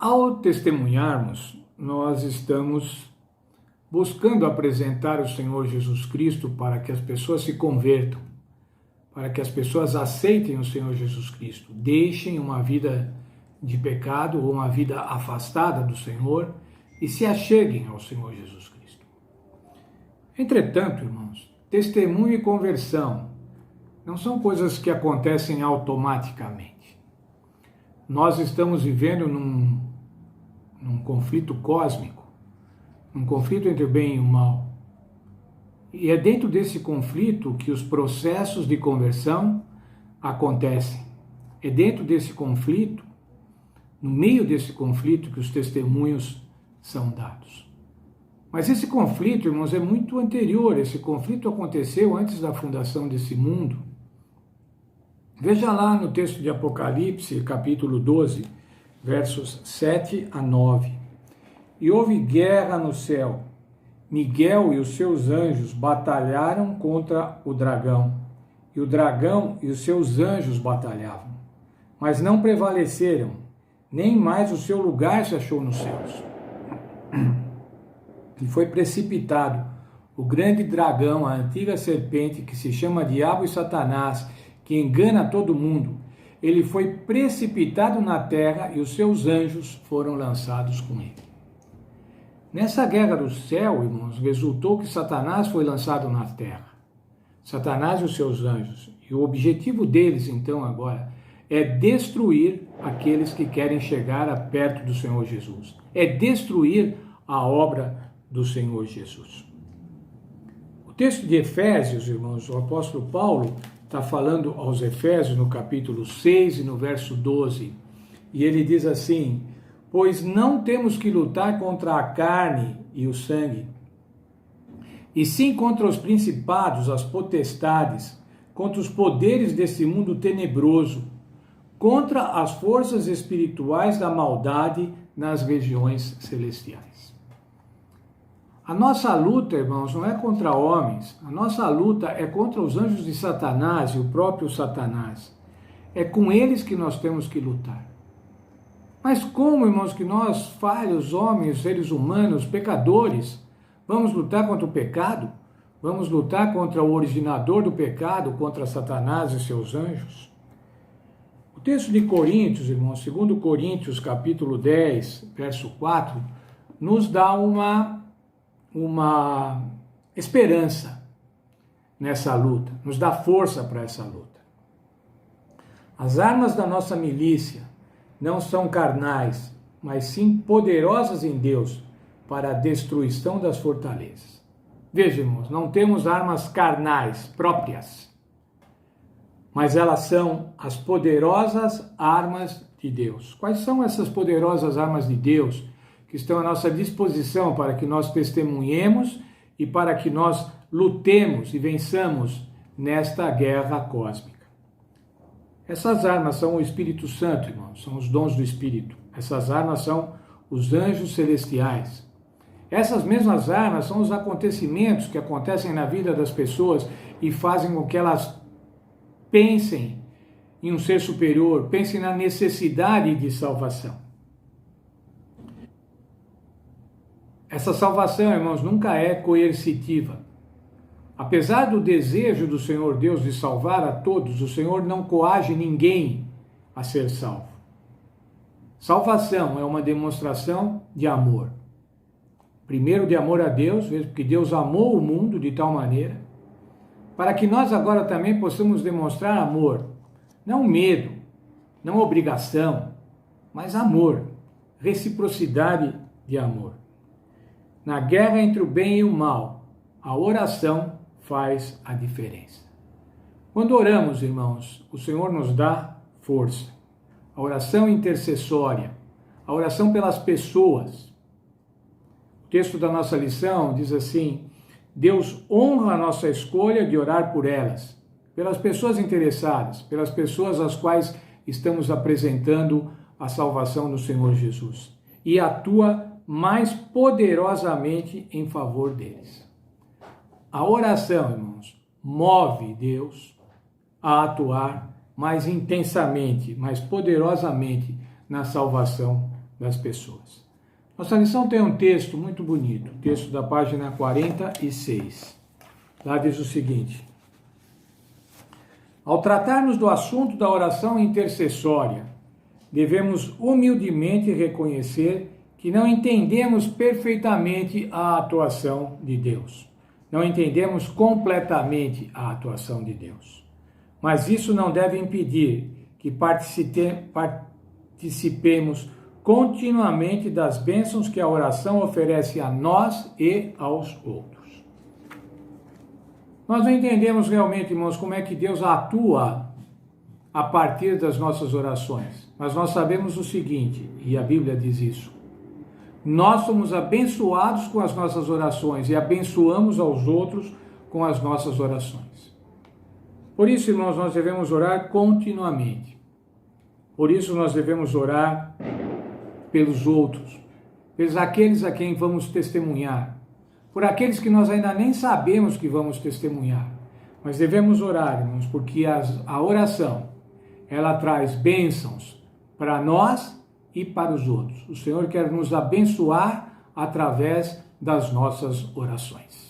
Ao testemunharmos, nós estamos buscando apresentar o Senhor Jesus Cristo para que as pessoas se convertam, para que as pessoas aceitem o Senhor Jesus Cristo, deixem uma vida de pecado ou uma vida afastada do Senhor e se acheguem ao Senhor Jesus Cristo. Entretanto, irmãos, testemunho e conversão não são coisas que acontecem automaticamente. Nós estamos vivendo num conflito cósmico, um conflito entre o bem e o mal. E é dentro desse conflito que os processos de conversão acontecem. É dentro desse conflito, no meio desse conflito, que os testemunhos são dados. Mas esse conflito, irmãos, é muito anterior. Esse conflito aconteceu antes da fundação desse mundo. Veja lá no texto de Apocalipse, capítulo 12, versos 7 a 9. E houve guerra no céu. Miguel e os seus anjos batalharam contra o dragão. E o dragão e os seus anjos batalhavam. Mas não prevaleceram, nem mais o seu lugar se achou nos céus. E foi precipitado o grande dragão, a antiga serpente, que se chama Diabo e Satanás, que engana todo mundo. Ele foi precipitado na terra e os seus anjos foram lançados com ele. Nessa guerra do céu, irmãos, resultou que Satanás foi lançado na terra. Satanás e os seus anjos. E o objetivo deles, então, agora, é destruir aqueles que querem chegar perto do Senhor Jesus. É destruir a obra do Senhor Jesus. O texto de Efésios, irmãos, o apóstolo Paulo está falando aos Efésios no capítulo 6 e no verso 12, e ele diz assim: pois não temos que lutar contra a carne e o sangue, e sim contra os principados, as potestades, contra os poderes desse mundo tenebroso, contra as forças espirituais da maldade nas regiões celestiais. A nossa luta, irmãos, não é contra homens, a nossa luta é contra os anjos de Satanás e o próprio Satanás. É com eles que nós temos que lutar. Mas como, irmãos, que nós, falhos, homens, seres humanos, pecadores, vamos lutar contra o pecado? Vamos lutar contra o originador do pecado, contra Satanás e seus anjos? O texto de Coríntios, irmãos, 2 Coríntios, capítulo 10, verso 4, nos dá uma esperança nessa luta, nos dá força para essa luta. As armas da nossa milícia não são carnais, mas sim poderosas em Deus para a destruição das fortalezas. Veja, irmãos, não temos armas carnais próprias, mas elas são as poderosas armas de Deus. Quais são essas poderosas armas de Deus que estão à nossa disposição para que nós testemunhemos e para que nós lutemos e vençamos nesta guerra cósmica? Essas armas são o Espírito Santo, irmãos, são os dons do Espírito. Essas armas são os anjos celestiais. Essas mesmas armas são os acontecimentos que acontecem na vida das pessoas e fazem com que elas pensem em um ser superior, pensem na necessidade de salvação. Essa salvação, irmãos, nunca é coercitiva. Apesar do desejo do Senhor Deus de salvar a todos, o Senhor não coage ninguém a ser salvo. Salvação é uma demonstração de amor. Primeiro, de amor a Deus, porque Deus amou o mundo de tal maneira, para que nós agora também possamos demonstrar amor. Não medo, não obrigação, mas amor, reciprocidade de amor. Na guerra entre o bem e o mal, a oração faz a diferença. Quando oramos, irmãos, o Senhor nos dá força. A oração intercessória, a oração pelas pessoas. O texto da nossa lição diz assim: Deus honra a nossa escolha de orar por elas, pelas pessoas interessadas, pelas pessoas às quais estamos apresentando a salvação do Senhor Jesus, e atua mais poderosamente em favor deles. A oração, irmãos, move Deus a atuar mais intensamente, mais poderosamente na salvação das pessoas. Nossa lição tem um texto muito bonito, texto da página 46. Lá diz o seguinte: ao tratarmos do assunto da oração intercessória, devemos humildemente reconhecer que não entendemos perfeitamente a atuação de Deus. Não entendemos completamente a atuação de Deus. Mas isso não deve impedir que participemos continuamente das bênçãos que a oração oferece a nós e aos outros. Nós não entendemos realmente, irmãos, como é que Deus atua a partir das nossas orações. Mas nós sabemos o seguinte, e a Bíblia diz isso: nós somos abençoados com as nossas orações e abençoamos aos outros com as nossas orações. Por isso, irmãos, nós devemos orar continuamente. Por isso nós devemos orar pelos outros, pelos aqueles a quem vamos testemunhar, por aqueles que nós ainda nem sabemos que vamos testemunhar. Mas devemos orar, irmãos, porque a oração, ela traz bênçãos para nós e para os outros. O Senhor quer nos abençoar através das nossas orações.